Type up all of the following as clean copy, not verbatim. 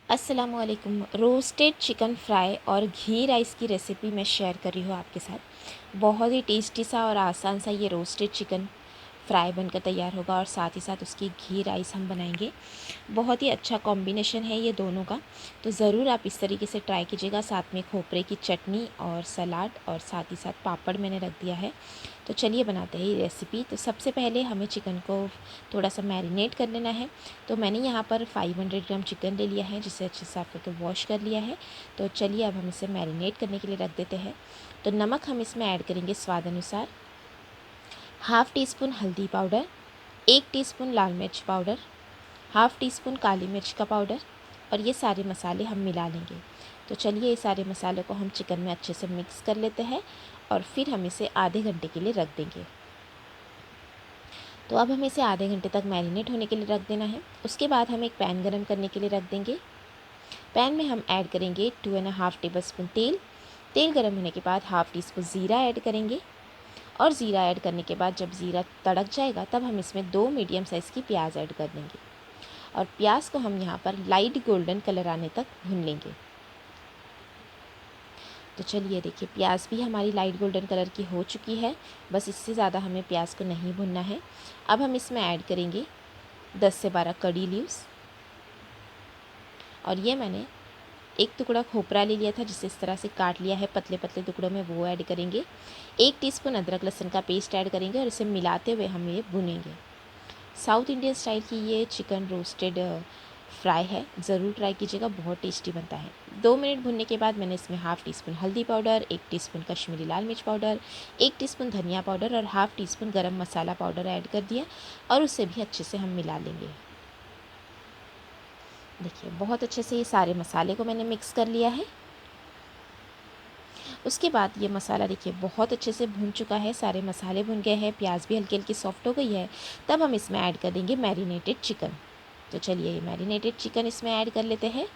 अस्सलामुअलैकुम। Roasted chicken fry और घी rice की रेसिपी मैं शेयर कर रही हूँ आपके साथ। बहुत ही टेस्टी सा और आसान सा ये रोस्टेड चिकन फ्राई बनकर तैयार होगा और साथ ही साथ उसकी घी राइस हम बनाएंगे। बहुत ही अच्छा कॉम्बिनेशन है ये दोनों का, तो ज़रूर आप इस तरीके से ट्राई कीजिएगा। साथ में खोपरे की चटनी और सलाद और साथ ही साथ पापड़ मैंने रख दिया है। तो चलिए बनाते हैं ये रेसिपी। तो सबसे पहले हमें चिकन को थोड़ा सा मैरिनेट कर लेना है। तो मैंने यहाँ पर 500 ग्राम चिकन ले लिया है, जिसे अच्छे से साफ करके वॉश कर लिया है। तो चलिए अब हम इसे मैरिनेट करने के लिए रख देते हैं। तो नमक हम इसमें ऐड करेंगे स्वाद अनुसार, हाफ़ टी स्पून हल्दी पाउडर, 1 टीस्पून लाल मिर्च पाउडर, हाफ़ टी स्पून काली मिर्च का पाउडर, और ये सारे मसाले हम मिला लेंगे। तो चलिए ये सारे मसालों को हम चिकन में अच्छे से मिक्स कर लेते हैं और फिर हम इसे आधे घंटे के लिए रख देंगे। तो अब हमें इसे आधे घंटे तक मैरिनेट होने के लिए रख देना है। उसके बाद हम एक पैन गरम करने के लिए रख देंगे। पैन में हम ऐड करेंगे 2.5 टेबल स्पून तेल। तेल गरम होने के बाद हाफ़ टी स्पून ज़ीरा ऐड करेंगे और ज़ीरा ऐड करने के बाद जब ज़ीरा तड़क जाएगा तब हम इसमें 2 मीडियम साइज़ की प्याज ऐड कर देंगे और प्याज को हम यहाँ पर लाइट गोल्डन कलर आने तक भून लेंगे। तो चलिए देखिए, प्याज भी हमारी लाइट गोल्डन कलर की हो चुकी है। बस इससे ज़्यादा हमें प्याज को नहीं भूनना है। अब हम इसमें ऐड करेंगे 10 से 12 कड़ी लीव्स, और ये मैंने एक टुकड़ा खोपरा ले लिया था जिसे इस तरह से काट लिया है पतले पतले टुकड़ों में, वो ऐड करेंगे। 1 टीस्पून अदरक लहसुन का पेस्ट ऐड करेंगे और इसे मिलाते हुए हम ये भुनेंगे। साउथ इंडियन स्टाइल की ये चिकन रोस्टेड फ्राई है, ज़रूर ट्राई कीजिएगा, बहुत टेस्टी बनता है। 2 मिनट भुनने के बाद मैंने इसमें हाफ़ टी स्पून हल्दी पाउडर, 1 टीस्पून कश्मीरी लाल मिर्च पाउडर, 1 टीस्पून धनिया पाउडर और हाफ़ टी स्पून गरम मसाला पाउडर ऐड कर दिया और उसे भी अच्छे से हम मिला लेंगे। देखिए बहुत अच्छे से ये सारे मसाले को मैंने मिक्स कर लिया है। उसके बाद ये मसाला देखिए बहुत अच्छे से भुन चुका है, सारे मसाले भुन गए हैं, प्याज भी हल्की हल्की सॉफ्ट हो गई है। तब हम इसमें ऐड कर देंगे मैरिनेटेड चिकन। तो चलिए ये मैरिनेटेड चिकन इसमें ऐड कर लेते हैं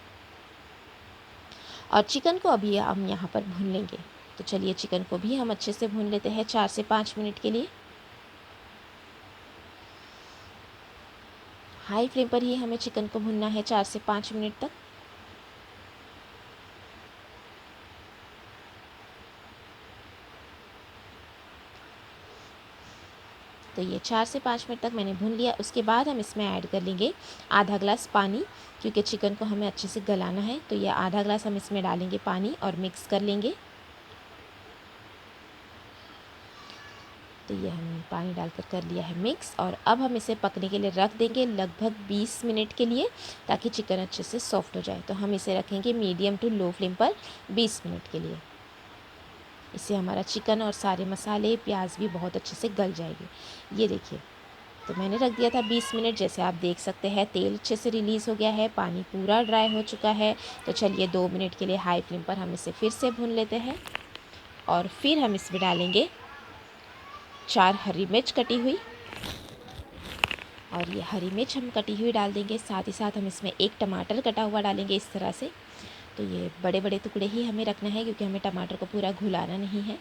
और चिकन को अभी हम यहाँ पर भून लेंगे। तो चलिए चिकन को भी हम अच्छे से भून लेते हैं 4 से 5 मिनट के लिए। हाई फ्लेम पर ही हमें चिकन को भूनना है 4 से 5 मिनट तक। तो ये 4 से 5 मिनट तक मैंने भून लिया। उसके बाद हम इसमें ऐड कर लेंगे आधा ग्लास पानी, क्योंकि चिकन को हमें अच्छे से गलाना है। तो ये आधा ग्लास हम इसमें डालेंगे पानी और मिक्स कर लेंगे। तो ये हमने पानी डालकर कर लिया है मिक्स और अब हम इसे पकने के लिए रख देंगे लगभग 20 मिनट के लिए, ताकि चिकन अच्छे से सॉफ्ट हो जाए। तो हम इसे रखेंगे मीडियम टू लो फ्लेम पर 20 मिनट के लिए। इससे हमारा चिकन और सारे मसाले प्याज भी बहुत अच्छे से गल जाएगी। ये देखिए, तो मैंने रख दिया था 20 मिनट। जैसे आप देख सकते हैं तेल अच्छे से रिलीज़ हो गया है, पानी पूरा ड्राई हो चुका है। तो चलिए 2 मिनट के लिए हाई फ्लेम पर हम इसे फिर से भून लेते हैं और फिर हम इसमें डालेंगे 4 हरी मिर्च कटी हुई, और ये हरी मिर्च हम कटी हुई डाल देंगे। साथ ही साथ हम इसमें 1 टमाटर कटा हुआ डालेंगे इस तरह से। तो ये बड़े बड़े टुकड़े ही हमें रखना है, क्योंकि हमें टमाटर को पूरा घुलाना नहीं है।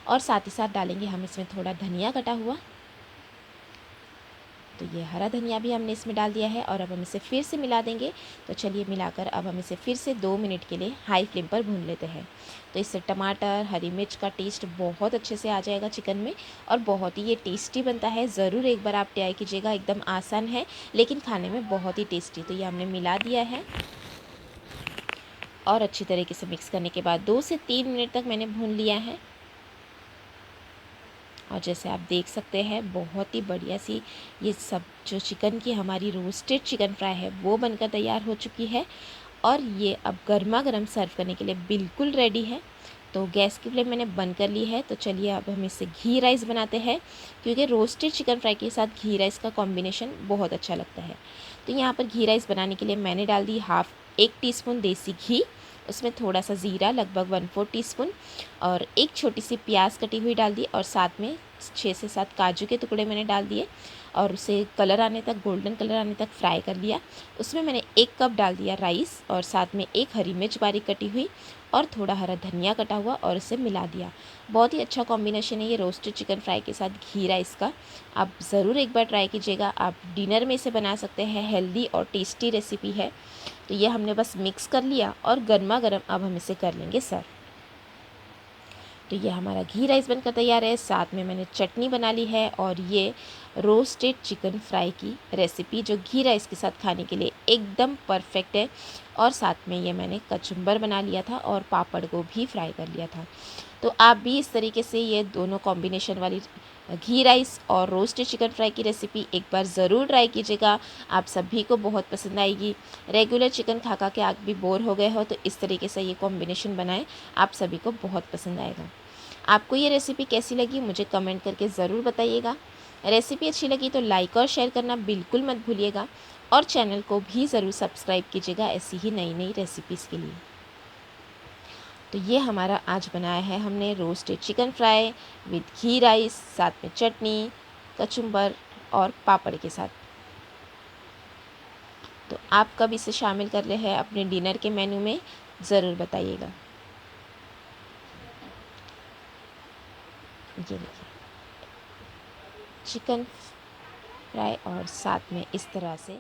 और साथ ही साथ डालेंगे हम इसमें थोड़ा धनिया कटा हुआ। तो ये हरा धनिया भी हमने इसमें डाल दिया है और अब हम इसे फिर से मिला देंगे। तो चलिए मिलाकर अब हम इसे फिर से 2 मिनट के लिए हाई फ्लेम पर भून लेते हैं। तो इससे टमाटर हरी मिर्च का टेस्ट बहुत अच्छे से आ जाएगा चिकन में और बहुत ही ये टेस्टी बनता है। ज़रूर एक बार आप ट्राई कीजिएगा, एकदम आसान है लेकिन खाने में बहुत ही टेस्टी। तो ये हमने मिला दिया है और अच्छी तरीके से मिक्स करने के बाद 2 से 3 मिनट तक मैंने भून लिया है। और जैसे आप देख सकते हैं बहुत ही बढ़िया सी ये सब जो चिकन की हमारी रोस्टेड चिकन फ्राई है वो बनकर तैयार हो चुकी है और ये अब गर्मा गर्म सर्व करने के लिए बिल्कुल रेडी है। तो गैस की फ्लेम मैंने बंद कर ली है। तो चलिए अब हम इससे घी राइस बनाते हैं, क्योंकि रोस्टेड चिकन फ्राई के साथ घी राइस का कॉम्बिनेशन बहुत अच्छा लगता है। तो यहाँ पर घी राइस बनाने के लिए मैंने डाल दी 1 टीस्पून देसी घी, उसमें थोड़ा सा ज़ीरा लगभग 1/4 टीस्पून और एक छोटी सी प्याज कटी हुई डाल दी और साथ में 6 से 7 काजू के टुकड़े मैंने डाल दिए और उसे कलर आने तक, गोल्डन कलर आने तक फ्राई कर लिया। उसमें मैंने 1 कप डाल दिया राइस और साथ में 1 हरी मिर्च बारीक कटी हुई और थोड़ा हरा धनिया कटा हुआ और इसे मिला दिया। बहुत ही अच्छा कॉम्बिनेशन है ये रोस्टेड चिकन फ्राई के साथ घी राइस का। आप ज़रूर एक बार ट्राई कीजिएगा। आप डिनर में इसे बना सकते हैं, हेल्दी और टेस्टी रेसिपी है। तो ये हमने बस मिक्स कर लिया और गर्मा गर्म अब हम इसे कर लेंगे सर्व। तो ये हमारा घी राइस बनकर तैयार है। साथ में मैंने चटनी बना ली है और ये रोस्टेड चिकन फ्राई की रेसिपी जो घी राइस के साथ खाने के लिए एकदम परफेक्ट है। और साथ में ये मैंने कचुम्बर बना लिया था और पापड़ को भी फ्राई कर लिया था। तो आप भी इस तरीके से ये दोनों कॉम्बिनेशन वाली घी राइस और रोस्टेड चिकन फ्राई की रेसिपी एक बार ज़रूर ट्राई कीजिएगा। आप सभी को बहुत पसंद आएगी। रेगुलर चिकन खा खा के आप भी बोर हो गए हो तो इस तरीके से ये कॉम्बिनेशन बनाएं, आप सभी को बहुत पसंद आएगा। आपको ये रेसिपी कैसी लगी मुझे कमेंट करके ज़रूर बताइएगा। रेसिपी अच्छी लगी तो लाइक और शेयर करना बिल्कुल मत भूलिएगा और चैनल को भी ज़रूर सब्सक्राइब कीजिएगा ऐसी ही नई नई रेसिपीज़ के लिए। तो ये हमारा आज बनाया है हमने roasted chicken fry with ghee rice, साथ में चटनी, कचुम्बर और पापड़ के साथ। तो आप कब इसे शामिल कर रहे हैं अपने डिनर के मेन्यू में ज़रूर बताइएगा। ये देखिए चिकन फ्राई और साथ में इस तरह से